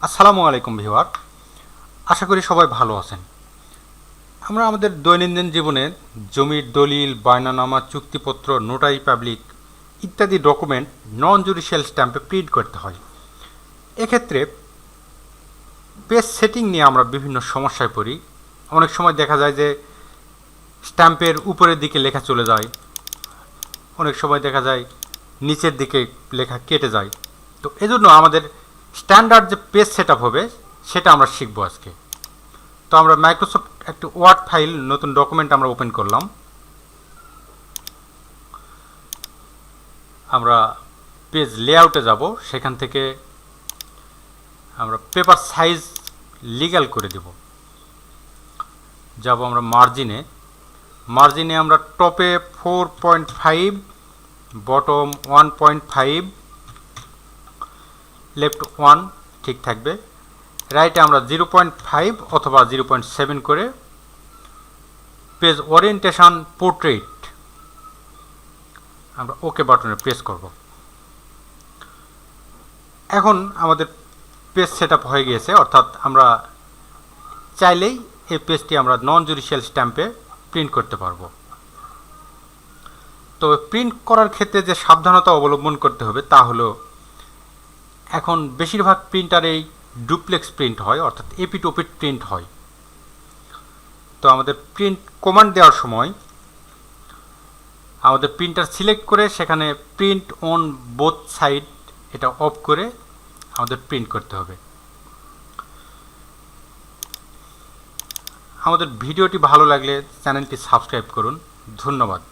আসসালামু আলাইকুম ভিউয়ার, আশা করি সবাই ভালো আছেন। আমরা আমাদের দৈনন্দিন জীবনে জমির দলিল, বায়নানামা, চুক্তিপত্র, নোটারি পাবলিক ইত্যাদি ডকুমেন্ট নন জুডিশিয়াল স্ট্যাম্পে প্রিন্ট করতে হয়। এক্ষেত্রে পেজ সেটিং নিয়ে আমরা বিভিন্ন সমস্যায় পড়ি। অনেক সময় দেখা যায় যে স্ট্যাম্পের উপরের দিকে লেখা চলে যায়, অনেক সময় দেখা যায় নিচের দিকে লেখা কেটে যায়। তো এজন্য আমাদের স্ট্যান্ডার্ড যে পেজ সেট আপ হবে সেটা আমরা শিখবো আজকে। তো আমরা মাইক্রোসফট একটি ওয়ার্ড ফাইল, নতুন ডকুমেন্ট আমরা ওপেন করলাম। আমরা পেজ লেআউটে যাব, সেখান থেকে আমরা পেপার সাইজ লিগ্যাল করে দেব। যাব আমরা মার্জিনে আমরা টপে 4.5, বটম 1.5, লেফট 1 ঠিক থাকবে। রাইটে আমরা 0.5 অথবা 0.7 করে পেজ ওরিয়েন্টেশন পোর্ট্রেট আমরা ওকে বাটনে প্রেস করব। এখন আমাদের পেজ সেট আপ হয়ে গিয়েছে, অর্থাৎ আমরা চাইলেই এই পেজটি আমরা নন জুডিশিয়াল স্ট্যাম্পে প্রিন্ট করতে পারবো। তো প্রিন্ট করার ক্ষেত্রে যে সাবধানতা অবলম্বন করতে হবে তা হলো, এখন বেশিরভাগ প্রিন্টারেই ডুপ্লেক্স প্রিন্ট হয়, অর্থাৎ এপিট ওপিট প্রিন্ট হয়। তো আমাদের প্রিন্ট কমান্ড দেওয়ার সময় আমাদের প্রিন্টার সিলেক্ট করে সেখানে প্রিন্ট অন বোথ সাইড এটা অফ করে আমাদের প্রিন্ট করতে হবে। আমাদের ভিডিওটি ভালো লাগলে চ্যানেলটি সাবস্ক্রাইব করুন। ধন্যবাদ।